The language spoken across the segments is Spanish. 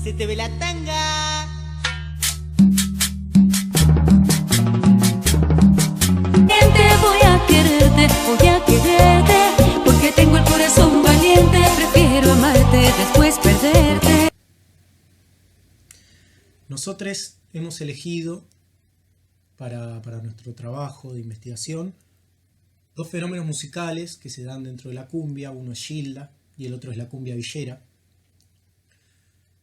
se te ve la tanga. Voy a quererte, porque tengo el corazón valiente. Prefiero amarte, después perderte. Nosotros hemos elegido para nuestro trabajo de investigación dos fenómenos musicales que se dan dentro de la cumbia. Uno es Gilda y el otro es la cumbia villera.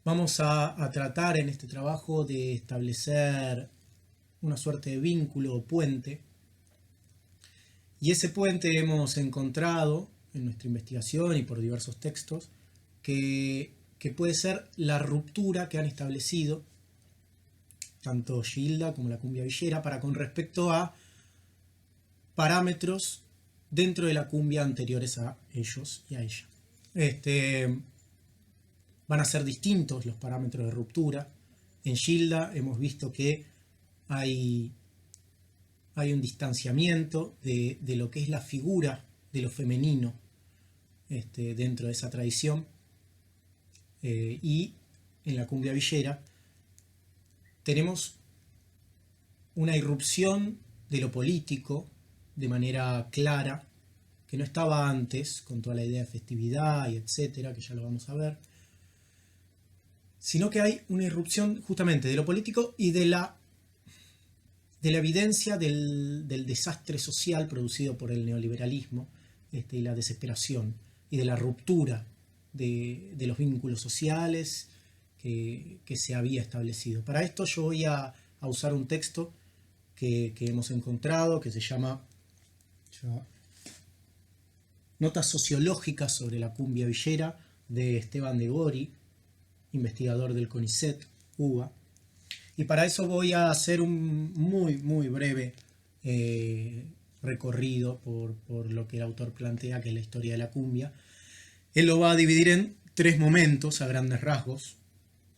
Vamos a tratar en este trabajo de establecer una suerte de vínculo o puente. Y ese puente hemos encontrado en nuestra investigación y por diversos textos que puede ser la ruptura que han establecido tanto Gilda como la cumbia villera para con respecto a parámetros dentro de la cumbia anteriores a ellos y a ella. Van a ser distintos los parámetros de ruptura. En Gilda hemos visto que hay un distanciamiento de lo que es la figura de lo femenino dentro de esa tradición. Y en la cumbia villera tenemos una irrupción de lo político de manera clara, que no estaba antes, con toda la idea de festividad y etcétera, que ya lo vamos a ver, sino que hay una irrupción justamente de lo político y de la evidencia del desastre social producido por el neoliberalismo y la desesperación, y de la ruptura de los vínculos sociales que se había establecido. Para esto yo voy a usar un texto que hemos encontrado, que se llama Notas sociológicas sobre la cumbia villera, de Esteban de Gori, investigador del CONICET, UBA. Y para eso voy a hacer un muy breve recorrido por lo que el autor plantea, que es la historia de la cumbia. Él lo va a dividir en tres momentos a grandes rasgos.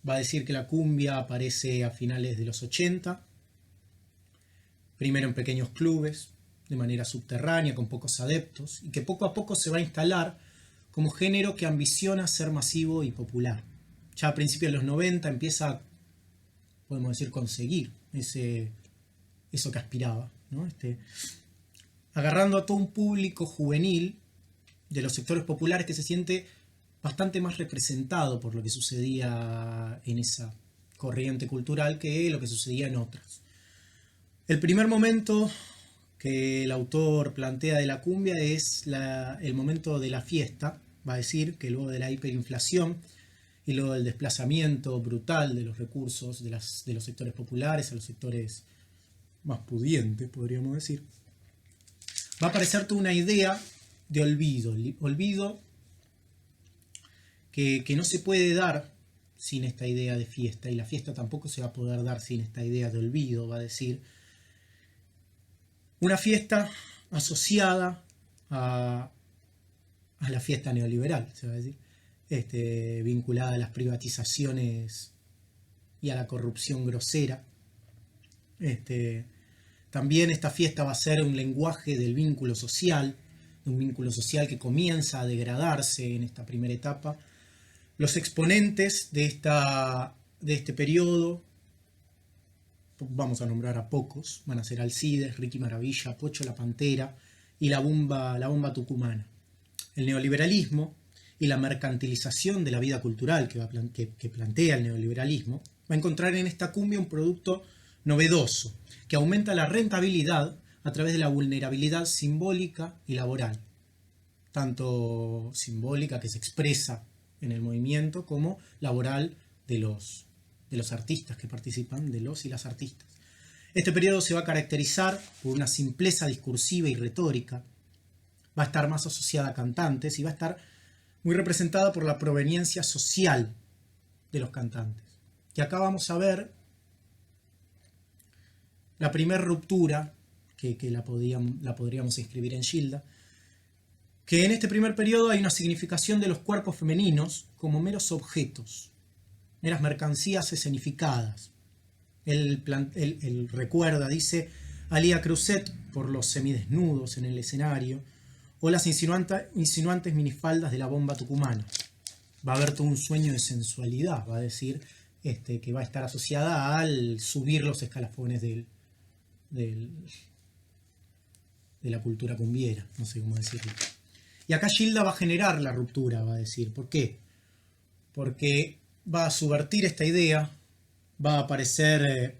Va a decir que la cumbia aparece a finales de los 80, primero en pequeños clubes, de manera subterránea, con pocos adeptos, y que poco a poco se va a instalar como género que ambiciona ser masivo y popular. Ya a principios de los 90 empieza, podemos decir, conseguir eso que aspiraba, ¿no? Agarrando a todo un público juvenil de los sectores populares que se siente bastante más representado por lo que sucedía en esa corriente cultural que lo que sucedía en otras. El primer momento que el autor plantea de la cumbia es el momento de la fiesta. Va a decir que luego de la hiperinflación y luego del desplazamiento brutal de los recursos de los sectores populares a los sectores más pudientes, podríamos decir, va a aparecer toda una idea de olvido que no se puede dar sin esta idea de fiesta, y la fiesta tampoco se va a poder dar sin esta idea de olvido. Va a decir una fiesta asociada a la fiesta neoliberal, se va a decir, vinculada a las privatizaciones y a la corrupción grosera. También esta fiesta va a ser un lenguaje del vínculo social, un vínculo social que comienza a degradarse en esta primera etapa. Los exponentes de este periodo, vamos a nombrar a pocos, van a ser Alcides, Ricky Maravilla, Pocho la Pantera y la bomba tucumana. El neoliberalismo y la mercantilización de la vida cultural que plantea el neoliberalismo va a encontrar en esta cumbia un producto novedoso que aumenta la rentabilidad a través de la vulnerabilidad simbólica y laboral, tanto simbólica, que se expresa en el movimiento, como laboral de los artistas que participan, de los y las artistas. Este periodo se va a caracterizar por una simpleza discursiva y retórica, va a estar más asociada a cantantes y va a estar muy representada por la proveniencia social de los cantantes. Y acá vamos a ver la primera ruptura que la podríamos inscribir en Gilda, que en este primer periodo hay una significación de los cuerpos femeninos como meros objetos, meras mercancías escenificadas. Él recuerda, dice, a Lía Cruzet por los semidesnudos en el escenario, o las insinuantes minifaldas de la bomba tucumana. va a haber todo un sueño de sensualidad, va a decir, que va a estar asociada al subir los escalafones del- de la cultura cumbiera, no sé cómo decirlo. Y acá Gilda va a generar la ruptura, va a decir. ¿Por qué? Porque va a subvertir esta idea, va a aparecer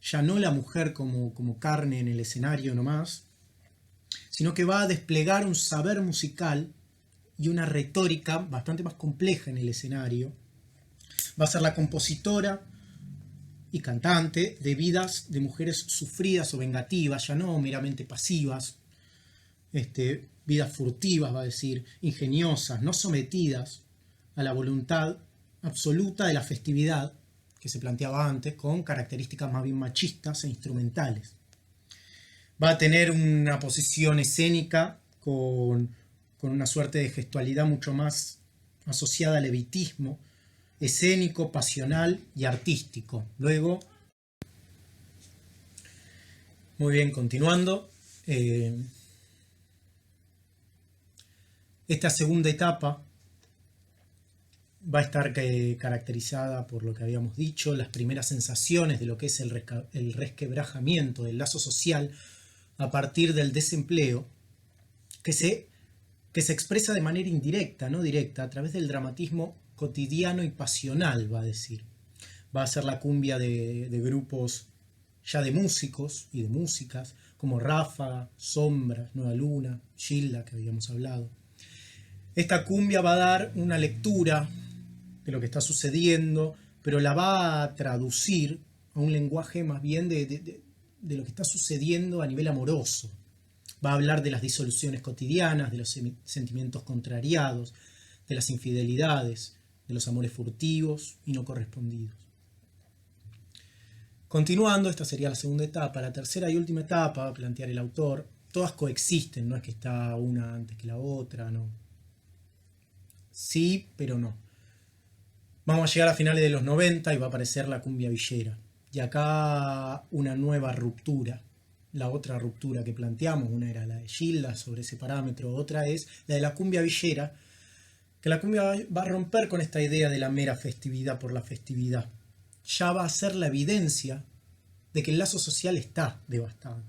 ya no la mujer como carne en el escenario nomás, sino que va a desplegar un saber musical y una retórica bastante más compleja en el escenario. Va a ser la compositora y cantante de vidas de mujeres sufridas o vengativas, ya no meramente pasivas, vidas furtivas, va a decir, ingeniosas, no sometidas a la voluntad absoluta de la festividad que se planteaba antes, con características más bien machistas e instrumentales. Va a tener una posición escénica con una suerte de gestualidad mucho más asociada al levitismo, escénico, pasional y artístico. Luego, muy bien, continuando, esta segunda etapa va a estar caracterizada por lo que habíamos dicho, las primeras sensaciones de lo que es el resquebrajamiento del lazo social a partir del desempleo, que se expresa de manera indirecta, no directa, a través del dramatismo cotidiano y pasional, va a decir. Va a ser la cumbia de grupos ya de músicos y de músicas, como Ráfaga, Sombras, Nueva Luna, Gilda, que habíamos hablado. Esta cumbia va a dar una lectura de lo que está sucediendo, pero la va a traducir a un lenguaje más bien de lo que está sucediendo a nivel amoroso. Va a hablar de las disoluciones cotidianas, de los sentimientos contrariados, de las infidelidades, de los amores furtivos y no correspondidos. Continuando, esta sería la segunda etapa. La tercera y última etapa, va a plantear el autor, todas coexisten, no es que está una antes que la otra, no. Sí, pero no. Vamos a llegar a finales de los 90 y va a aparecer la cumbia villera. Y acá una nueva ruptura. La otra ruptura que planteamos, una era la de Gilda sobre ese parámetro, otra es la de la cumbia villera, que la cumbia va a romper con esta idea de la mera festividad por la festividad. Ya va a ser la evidencia de que el lazo social está devastado,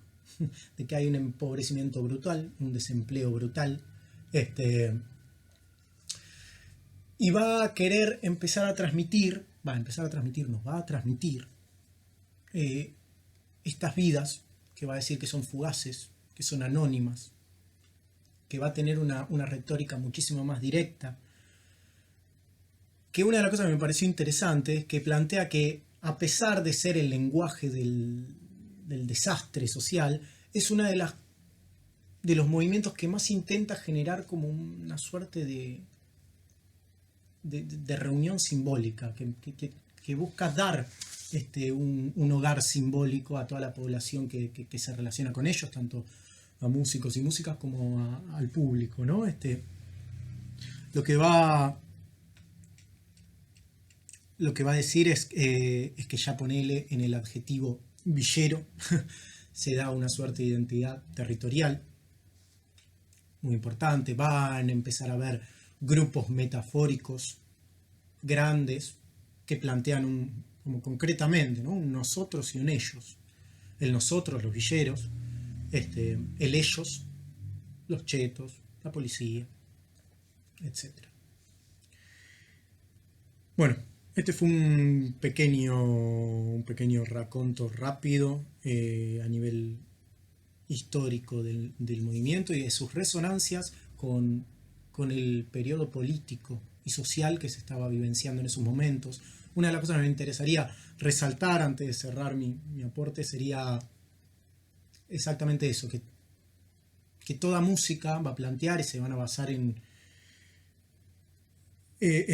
de que hay un empobrecimiento brutal, un desempleo brutal, y va a querer empezar a transmitir, va a transmitir estas vidas, que va a decir que son fugaces, que son anónimas, que va a tener una retórica muchísimo más directa. Que una de las cosas que me pareció interesante es que plantea que, a pesar de ser el lenguaje del desastre social, es una de los movimientos que más intenta generar como una suerte de reunión simbólica, que busca dar un hogar simbólico a toda la población que se relaciona con ellos, tanto a músicos y músicas como al público, ¿no? Lo que va a decir es que ya ponele en el adjetivo villero se da una suerte de identidad territorial muy importante. Van a empezar a ver grupos metafóricos grandes que plantean como concretamente, ¿no? Un nosotros y un ellos. El nosotros, los villeros, el ellos, los chetos, la policía, etc. Bueno, este fue un pequeño raconto rápido a nivel histórico del movimiento y de sus resonancias con el periodo político y social que se estaba vivenciando en esos momentos. Una de las cosas que me interesaría resaltar antes de cerrar mi aporte sería exactamente eso, que toda música va a plantear y se van a basar en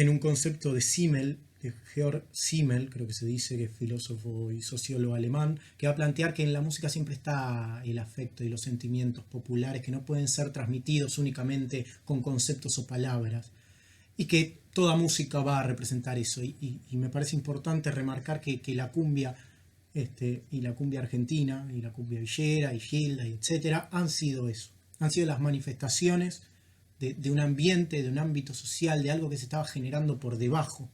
un concepto de Simmel, de Georg Simmel, creo que se dice, que es filósofo y sociólogo alemán, que va a plantear que en la música siempre está el afecto y los sentimientos populares que no pueden ser transmitidos únicamente con conceptos o palabras, y que toda música va a representar eso. Y me parece importante remarcar que la cumbia, y la cumbia argentina, y la cumbia villera, y Gilda, y etcétera, han sido eso. Han sido las manifestaciones de un ambiente, de un ámbito social, de algo que se estaba generando por debajo,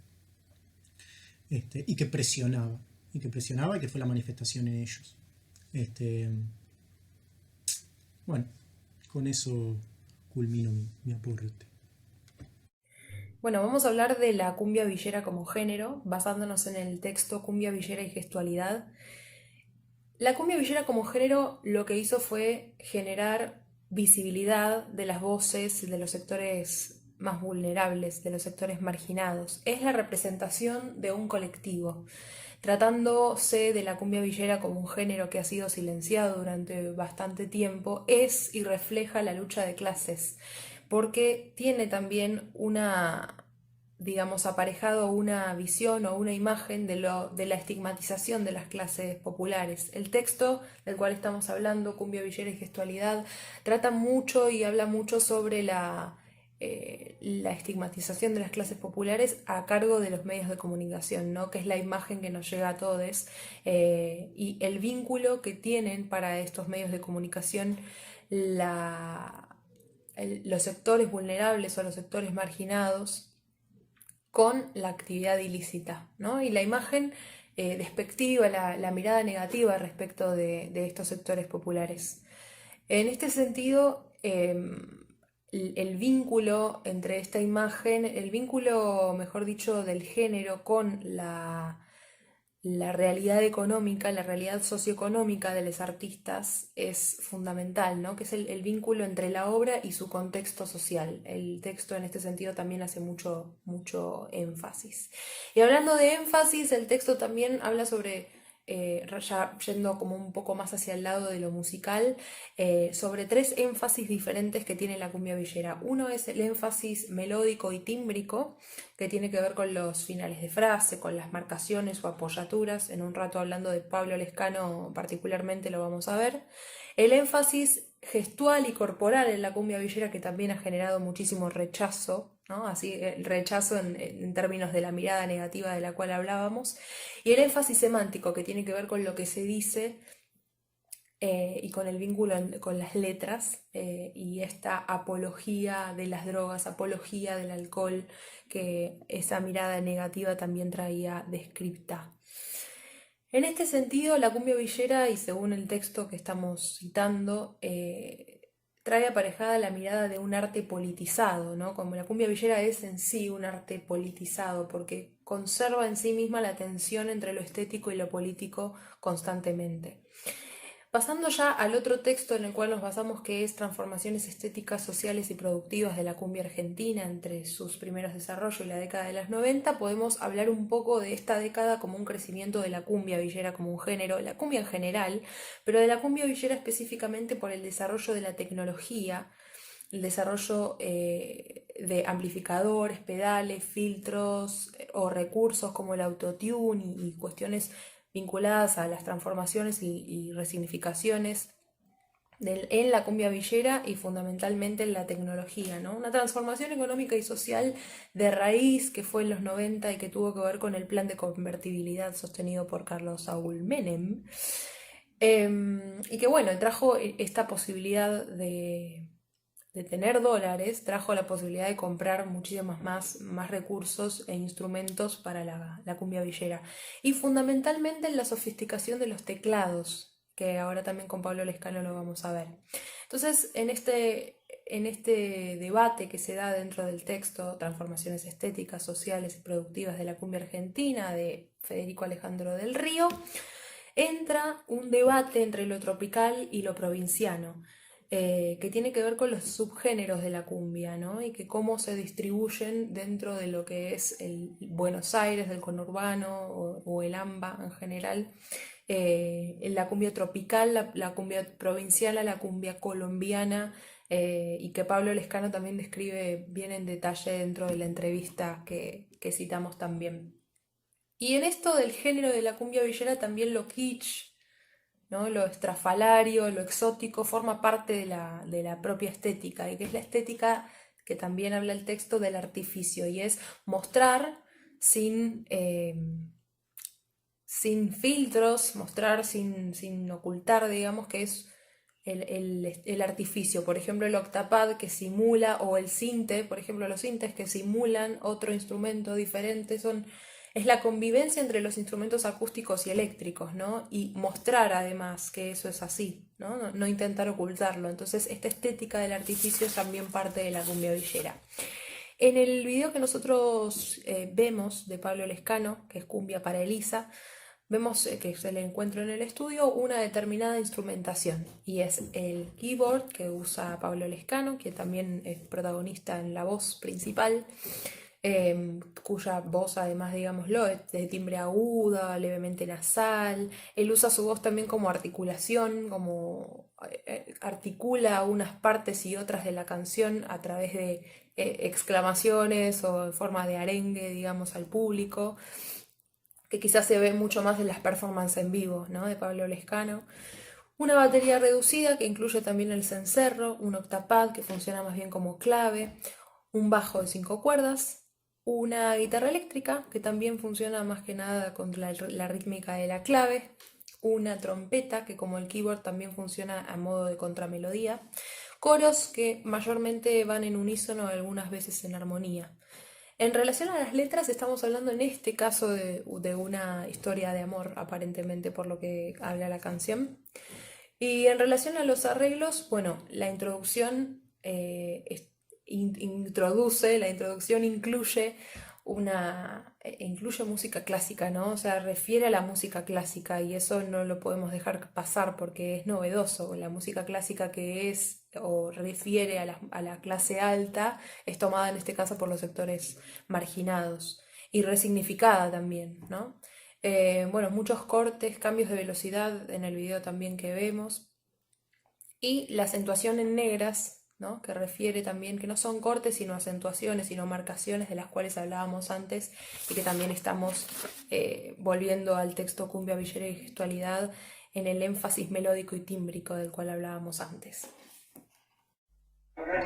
y que presionaba, y que fue la manifestación en ellos. Bueno, con eso culmino mi aporte. Bueno, vamos a hablar de la cumbia villera como género, basándonos en el texto Cumbia Villera y Gestualidad. La cumbia villera como género lo que hizo fue generar visibilidad de las voces de los sectores más vulnerables, de los sectores marginados. Es la representación de un colectivo. Tratándose de la cumbia villera como un género que ha sido silenciado durante bastante tiempo, es y refleja la lucha de clases, porque tiene también digamos, aparejado una visión o una imagen de la estigmatización de las clases populares. El texto del cual estamos hablando, Cumbia Villera y Gestualidad, trata mucho y habla mucho sobre la estigmatización de las clases populares a cargo de los medios de comunicación, ¿no? Que es la imagen que nos llega a todos, y el vínculo que tienen para estos medios de comunicación los sectores vulnerables o los sectores marginados con la actividad ilícita, ¿no? Y la imagen despectiva, la mirada negativa respecto de estos sectores populares. En este sentido, el vínculo entre esta imagen, el vínculo, mejor dicho, del género con la realidad económica, la realidad socioeconómica de los artistas es fundamental, ¿no? Que es el vínculo entre la obra y su contexto social. El texto en este sentido también hace mucho énfasis. Y hablando de énfasis, el texto también habla sobre, ya yendo como un poco más hacia el lado de lo musical, sobre tres énfasis diferentes que tiene la cumbia villera. Uno es el énfasis melódico y tímbrico, que tiene que ver con los finales de frase, con las marcaciones o apoyaturas. En un rato, hablando de Pablo Lescano particularmente, lo vamos a ver. El énfasis gestual y corporal en la cumbia villera, que también ha generado muchísimo rechazo, ¿no? Así, el rechazo en términos de la mirada negativa de la cual hablábamos. Y el énfasis semántico, que tiene que ver con lo que se dice y con el vínculo con las letras, y esta apología de las drogas, apología del alcohol, que esa mirada negativa también traía descripta. En este sentido, la cumbia villera, y según el texto que estamos citando, trae aparejada la mirada de un arte politizado, ¿no? Como la cumbia villera es en sí un arte politizado, porque conserva en sí misma la tensión entre lo estético y lo político constantemente. Pasando ya al otro texto en el cual nos basamos, que es Transformaciones estéticas, sociales y productivas de la cumbia argentina entre sus primeros desarrollos y la década de los 90, podemos hablar un poco de esta década como un crecimiento de la cumbia villera como un género, la cumbia en general, pero de la cumbia villera específicamente por el desarrollo de la tecnología, el desarrollo de amplificadores, pedales, filtros o recursos como el autotune y cuestiones vinculadas a las transformaciones y resignificaciones en la cumbia villera y fundamentalmente en la tecnología, ¿no? Una transformación económica y social de raíz que fue en los 90 y que tuvo que ver con el plan de convertibilidad sostenido por Carlos Saúl Menem, y que bueno, trajo esta posibilidad de tener dólares, trajo la posibilidad de comprar muchísimos más recursos e instrumentos para la cumbia villera. Y fundamentalmente en la sofisticación de los teclados, que ahora también con Pablo Lescano lo vamos a ver. Entonces, en este debate que se da dentro del texto, Transformaciones estéticas, sociales y productivas de la cumbia argentina, de Federico Alejandro del Río, entra un debate entre lo tropical y lo provinciano, que tiene que ver con los subgéneros de la cumbia, ¿no? Y que cómo se distribuyen dentro de lo que es el Buenos Aires, del conurbano o el AMBA en general, la cumbia tropical, la cumbia provinciana, la cumbia colombiana, y que Pablo Lescano también describe bien en detalle dentro de la entrevista que citamos también. Y en esto del género de la cumbia villera también lo kitsch, ¿no? Lo estrafalario, lo exótico, forma parte de la propia estética, y que es la estética que también habla el texto del artificio, y es mostrar sin filtros, mostrar sin ocultar, digamos, que es el artificio. Por ejemplo, el octapad que simula, o el sinte, por ejemplo, los sintes que simulan otro instrumento diferente, es la convivencia entre los instrumentos acústicos y eléctricos, ¿no? Y mostrar además que eso es así, ¿no? No intentar ocultarlo. Entonces, esta estética del artificio es también parte de la cumbia villera. En el video que nosotros vemos de Pablo Lescano, que es Cumbia para Elisa, vemos que es el encuentro en el estudio, una determinada instrumentación, y es el keyboard que usa Pablo Lescano, que también es protagonista en la voz principal, cuya voz además, digámoslo, es de timbre aguda, levemente nasal. Él usa su voz también como articulación, como articula unas partes y otras de la canción a través de exclamaciones o en forma de arengue, digamos, al público, que quizás se ve mucho más en las performances en vivo, ¿no?, de Pablo Lescano. Una batería reducida que incluye también el cencerro, un octapad que funciona más bien como clave, un bajo de 5 cuerdas, una guitarra eléctrica que también funciona más que nada con la rítmica de la clave, una trompeta que, como el keyboard, también funciona a modo de contramelodía, coros que mayormente van en unísono, algunas veces en armonía. En relación a las letras, estamos hablando en este caso de una historia de amor, aparentemente, por lo que habla la canción. Y en relación a los arreglos, bueno, la introducción incluye incluye música clásica, ¿no? O sea, refiere a la música clásica, y eso no lo podemos dejar pasar porque es novedoso. La música clásica que es o refiere a la clase alta es tomada en este caso por los sectores marginados y resignificada también, ¿no? Bueno, muchos cortes, cambios de velocidad en el video también que vemos, y la acentuación en negras, ¿no?, que refiere también que no son cortes sino acentuaciones, sino marcaciones, de las cuales hablábamos antes, y que también estamos volviendo al texto Cumbia Villera y Gestualidad en el énfasis melódico y tímbrico del cual hablábamos antes.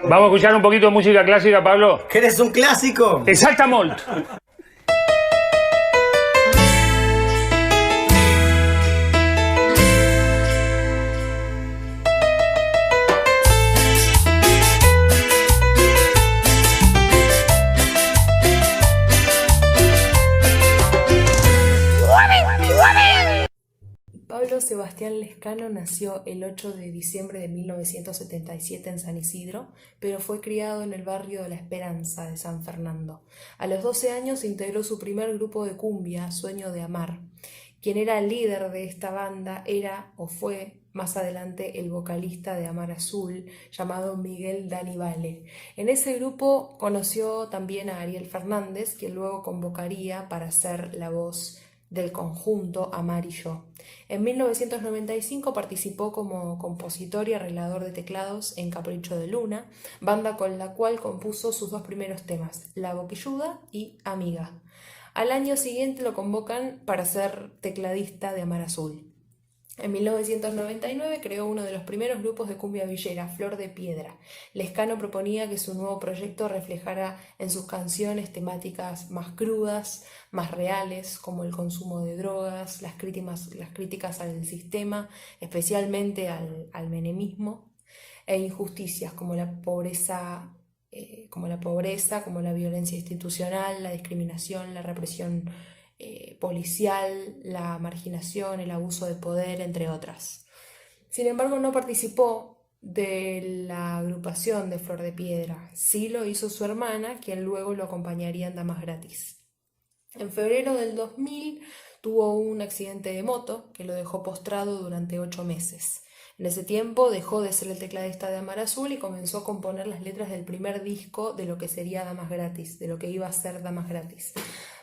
Vamos a escuchar un poquito de música clásica, Pablo. ¿Querés un clásico? Exactamente. Pablo Sebastián Lescano nació el 8 de diciembre de 1977 en San Isidro, pero fue criado en el barrio de La Esperanza de San Fernando. A los 12 años integró su primer grupo de cumbia, Sueño de Amar. Quien era el líder de esta banda era o fue más adelante el vocalista de Amar Azul, llamado Miguel Dani Vale. En ese grupo conoció también a Ariel Fernández, quien luego convocaría para ser la voz del conjunto Amar y Yo. En 1995 participó como compositor y arreglador de teclados en Capricho de Luna, banda con la cual compuso sus 2 primeros temas, La Boquilluda y Amiga. Al año siguiente lo convocan para ser tecladista de Amar Azul. En 1999 creó uno de los primeros grupos de cumbia villera, Flor de Piedra. Lescano proponía que su nuevo proyecto reflejara en sus canciones temáticas más crudas, más reales, como el consumo de drogas, las críticas al sistema, especialmente al menemismo, e injusticias como la pobreza, como la violencia institucional, la discriminación, la represión policial, la marginación, el abuso de poder, entre otras. Sin embargo, no participó de la agrupación de Flor de Piedra. Sí lo hizo su hermana, quien luego lo acompañaría en Damas Gratis. En febrero del 2000 tuvo un accidente de moto que lo dejó postrado durante 8 meses. En ese tiempo dejó de ser el tecladista de Amar Azul y comenzó a componer las letras del primer disco de lo que sería Damas Gratis, de lo que iba a ser Damas Gratis.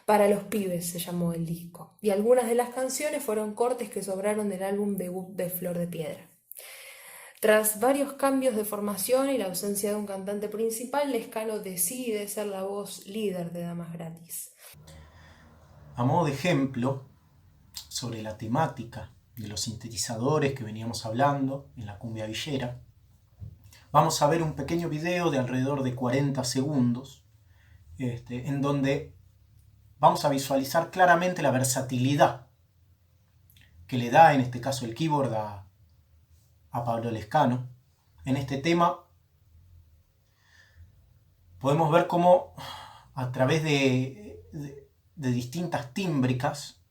Para los pibes se llamó el disco, y algunas de las canciones fueron cortes que sobraron del álbum debut de Flor de Piedra. Tras varios cambios de formación y la ausencia de un cantante principal, Lescano decide ser la voz líder de Damas Gratis. A modo de ejemplo, sobre la temática de los sintetizadores que veníamos hablando en la cumbia villera, vamos a ver un pequeño video de alrededor de 40 segundos, en donde vamos a visualizar claramente la versatilidad que le da en este caso el keyboard a Pablo Lescano. En este tema podemos ver cómo a través de distintas tímbricas,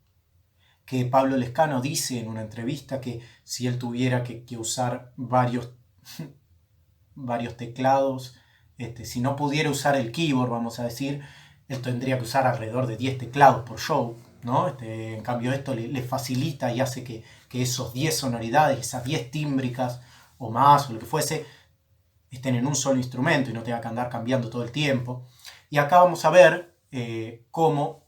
que Pablo Lescano dice en una entrevista que si él tuviera que usar varios teclados, si no pudiera usar el keyboard, vamos a decir, él tendría que usar alrededor de 10 teclados por show, ¿no? En cambio esto le facilita y hace que esos 10 sonoridades, esas 10 tímbricas o más, o lo que fuese, estén en un solo instrumento y no tenga que andar cambiando todo el tiempo. Y acá vamos a ver cómo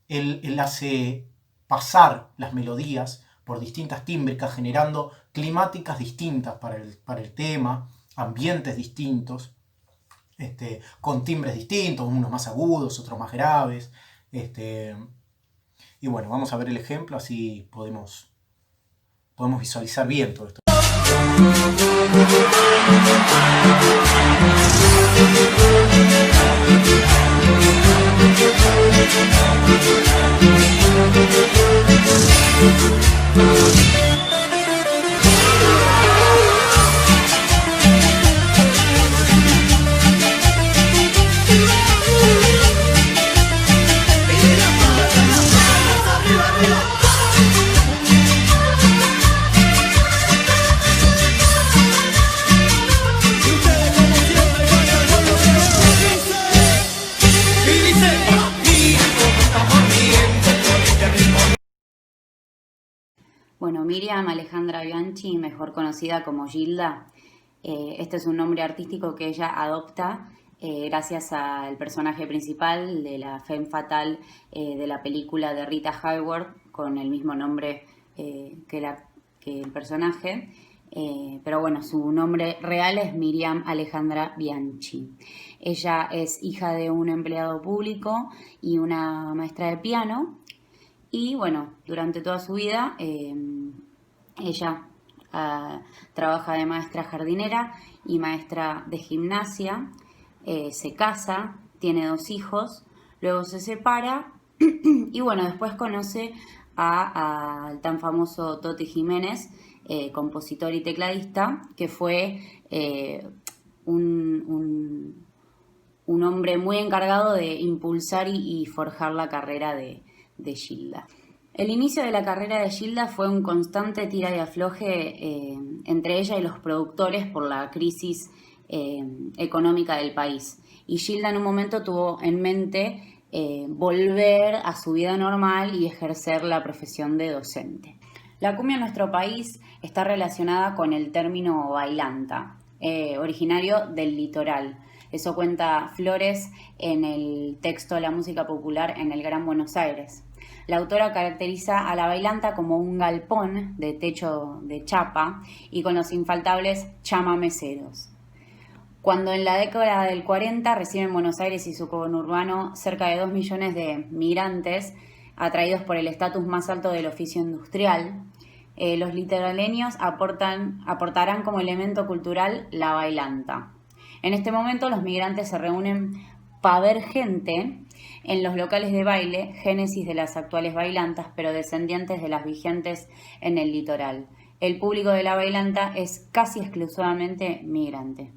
él hace pasar las melodías por distintas tímbricas, generando climáticas distintas para el tema, ambientes distintos, con timbres distintos, unos más agudos, otros más graves. Y bueno, vamos a ver el ejemplo, así podemos visualizar bien todo esto. Bueno, Miriam Alejandra Bianchi, mejor conocida como Gilda, este es un nombre artístico que ella adopta gracias al personaje principal de la femme fatale de la película de Rita Hayworth, con el mismo nombre que el personaje. Pero bueno, su nombre real es Miriam Alejandra Bianchi. Ella es hija de un empleado público y una maestra de piano. Y bueno, durante toda su vida ella trabaja de maestra jardinera y maestra de gimnasia, se casa, tiene 2 hijos, luego se separa y bueno, después conoce al tan famoso Toti Jiménez, compositor y tecladista, que fue un hombre muy encargado de impulsar y forjar la carrera de Gilda. El inicio de la carrera de Gilda fue un constante tira y afloje entre ella y los productores por la crisis económica del país. Y Gilda en un momento tuvo en mente volver a su vida normal y ejercer la profesión de docente. La cumbia en nuestro país está relacionada con el término bailanta, originario del litoral. Eso cuenta Flores en el texto La música popular en el Gran Buenos Aires. La autora caracteriza a la bailanta como un galpón de techo de chapa y con los infaltables chamameceros. Cuando en la década del 40 reciben Buenos Aires y su conurbano cerca de 2 millones de migrantes atraídos por el estatus más alto del oficio industrial, los litoraleños aportarán como elemento cultural la bailanta. En este momento los migrantes se reúnen para ver gente en los locales de baile, génesis de las actuales bailantas, pero descendientes de las vigentes en el litoral. El público de la bailanta es casi exclusivamente migrante.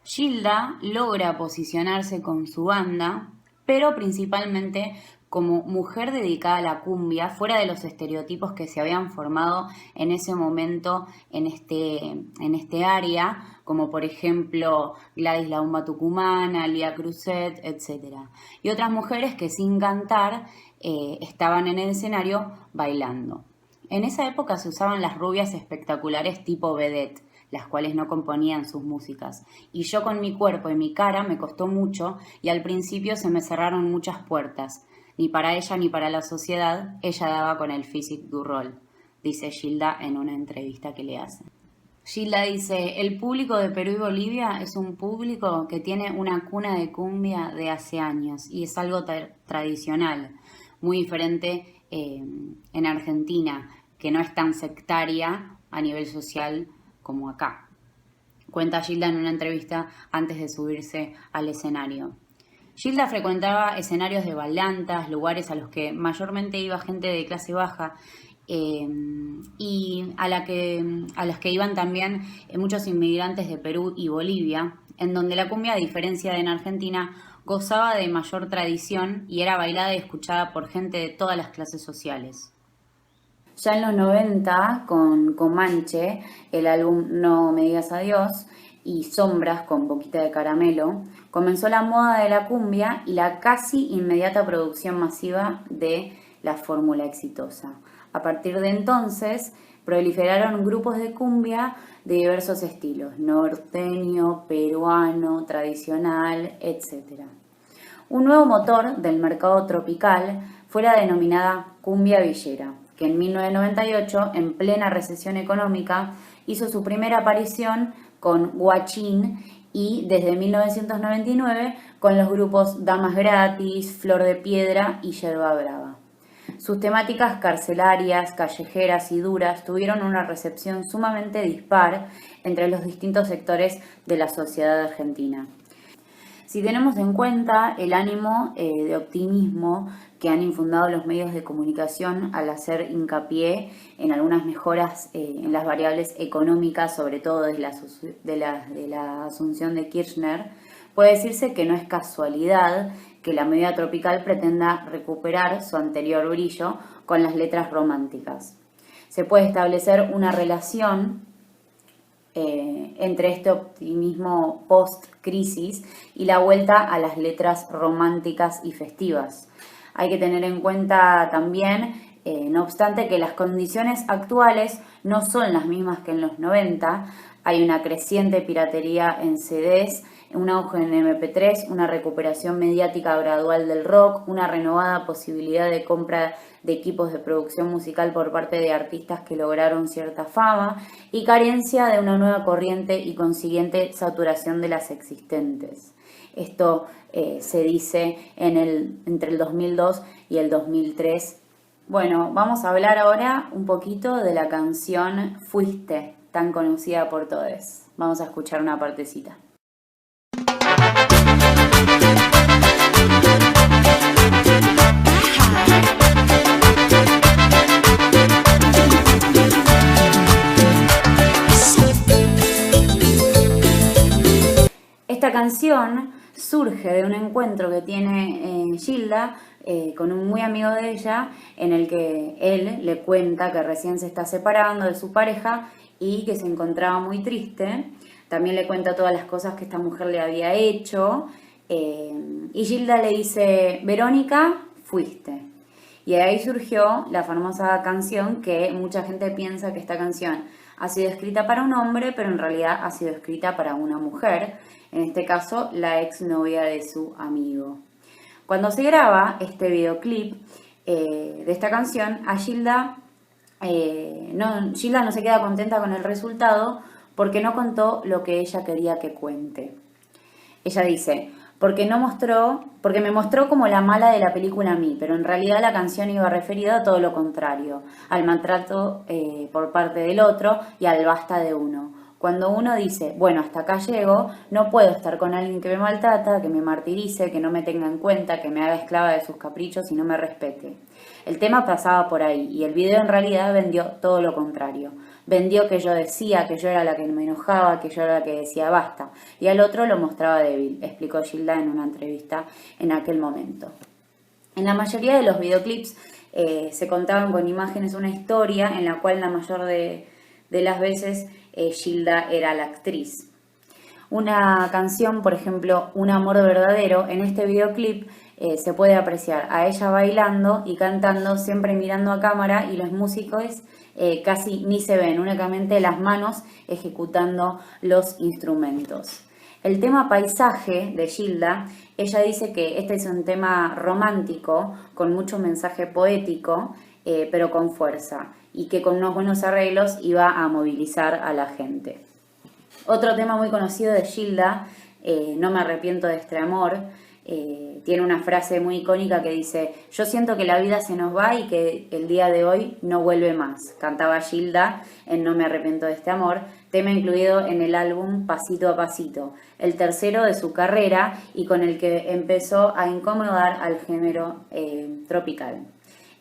Gilda logra posicionarse con su banda, pero principalmente como mujer dedicada a la cumbia, fuera de los estereotipos que se habían formado en ese momento en este área, como por ejemplo Gladys la Humba Tucumana, Lía Cruzet, etc. Y otras mujeres que sin cantar estaban en el escenario bailando. En esa época se usaban las rubias espectaculares tipo vedette, las cuales no componían sus músicas. Y yo con mi cuerpo y mi cara me costó mucho y al principio se me cerraron muchas puertas. Ni para ella ni para la sociedad, ella daba con el physique du rôle, dice Gilda en una entrevista que le hacen. Gilda dice, el público de Perú y Bolivia es un público que tiene una cuna de cumbia de hace años y es algo tradicional, muy diferente en Argentina, que no es tan sectaria a nivel social como acá. Cuenta Gilda en una entrevista antes de subirse al escenario. Gilda frecuentaba escenarios de bailantas, lugares a los que mayormente iba gente de clase baja y a las que iban también muchos inmigrantes de Perú y Bolivia, en donde la cumbia, a diferencia de en Argentina, gozaba de mayor tradición y era bailada y escuchada por gente de todas las clases sociales. Ya en los 90, con Comanche, el álbum No me digas adiós y Sombras con Boquita de Caramelo, comenzó la moda de la cumbia y la casi inmediata producción masiva de la fórmula exitosa. A partir de entonces, proliferaron grupos de cumbia de diversos estilos, norteño, peruano, tradicional, etc. Un nuevo motor del mercado tropical fue la denominada cumbia villera, que en 1998, en plena recesión económica, hizo su primera aparición con Guachín y desde 1999 con los grupos Damas Gratis, Flor de Piedra y Yerba Brava. Sus temáticas carcelarias, callejeras y duras tuvieron una recepción sumamente dispar entre los distintos sectores de la sociedad argentina. Si tenemos en cuenta el ánimo de optimismo que han infundado los medios de comunicación al hacer hincapié en algunas mejoras en las variables económicas, sobre todo de la asunción de Kirchner, puede decirse que no es casualidad que la movida tropical pretenda recuperar su anterior brillo con las letras románticas. Se puede establecer una relación entre este optimismo post-crisis y la vuelta a las letras románticas y festivas. Hay que tener en cuenta también, no obstante, que las condiciones actuales no son las mismas que en los 90. Hay una creciente piratería en CDs, un auge en MP3, una recuperación mediática gradual del rock, una renovada posibilidad de compra de equipos de producción musical por parte de artistas que lograron cierta fama y carencia de una nueva corriente y consiguiente saturación de las existentes. Esto se dice entre el 2002 y el 2003. Bueno, vamos a hablar ahora un poquito de la canción Fuiste, tan conocida por todos. Vamos a escuchar una partecita. Esta canción surge de un encuentro que tiene Gilda con un muy amigo de ella, en el que él le cuenta que recién se está separando de su pareja y que se encontraba muy triste. También le cuenta todas las cosas que esta mujer le había hecho. Y Gilda le dice: Verónica, fuiste. Y de ahí surgió la famosa canción que mucha gente piensa que esta canción ha sido escrita para un hombre, pero en realidad ha sido escrita para una mujer. En este caso, la exnovia de su amigo. Cuando se graba este videoclip de esta canción, a Gilda no se queda contenta con el resultado porque no contó lo que ella quería que cuente. Ella dice: porque me mostró como la mala de la película a mí, pero en realidad la canción iba referida a todo lo contrario, al maltrato por parte del otro y al basta de uno. Cuando uno dice, bueno, hasta acá llego, no puedo estar con alguien que me maltrata, que me martirice, que no me tenga en cuenta, que me haga esclava de sus caprichos y no me respete. El tema pasaba por ahí y el video en realidad vendió todo lo contrario. Vendió que yo decía que yo era la que me enojaba, que yo era la que decía basta, y al otro lo mostraba débil, explicó Gilda en una entrevista en aquel momento. En la mayoría de los videoclips se contaban con imágenes una historia en la cual la mayor de las veces Gilda era la actriz. Una canción, por ejemplo, Un amor verdadero, en este videoclip se puede apreciar a ella bailando y cantando, siempre mirando a cámara, y los músicos casi ni se ven, únicamente las manos ejecutando los instrumentos. El tema Paisaje de Gilda, ella dice que este es un tema romántico, con mucho mensaje poético, pero con fuerza, y que con unos buenos arreglos iba a movilizar a la gente. Otro tema muy conocido de Gilda, No me arrepiento de este amor, tiene una frase muy icónica que dice: yo siento que la vida se nos va y que el día de hoy no vuelve más. Cantaba Gilda en No me arrepiento de este amor, tema incluido en el álbum Pasito a Pasito, el tercero de su carrera y con el que empezó a incomodar al género tropical.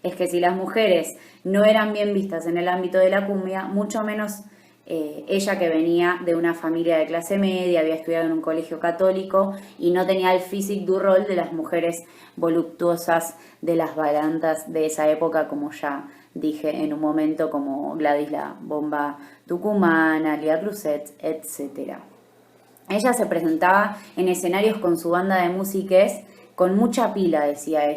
es que si las mujeres no eran bien vistas en el ámbito de la cumbia, mucho menos ella, que venía de una familia de clase media, había estudiado en un colegio católico y no tenía el physique du rol de las mujeres voluptuosas de las balantas de esa época, como ya dije en un momento, como Gladys la Bomba Tucumana, Lía Cruzet, etc. Ella se presentaba en escenarios con su banda de músicos con mucha pila, decía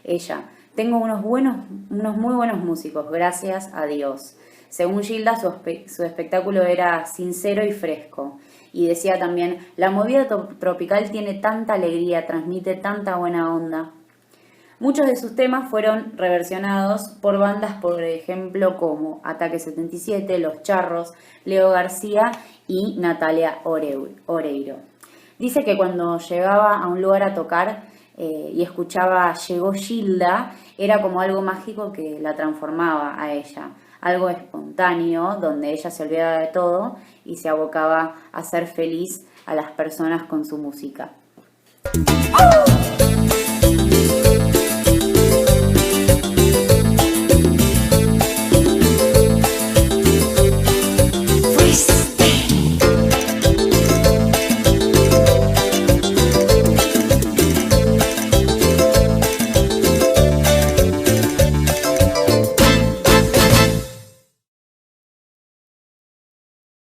ella. Tengo unos muy buenos músicos, gracias a Dios. Según Gilda, su espectáculo era sincero y fresco. Y decía también, la movida tropical tiene tanta alegría, transmite tanta buena onda. Muchos de sus temas fueron reversionados por bandas, por ejemplo, como Ataque 77, Los Charros, Leo García y Natalia Oreiro. Dice que cuando llegaba a un lugar a tocar y escuchaba Llegó Gilda, era como algo mágico que la transformaba a ella. Algo espontáneo, donde ella se olvidaba de todo y se abocaba a ser feliz a las personas con su música. ¡Oh!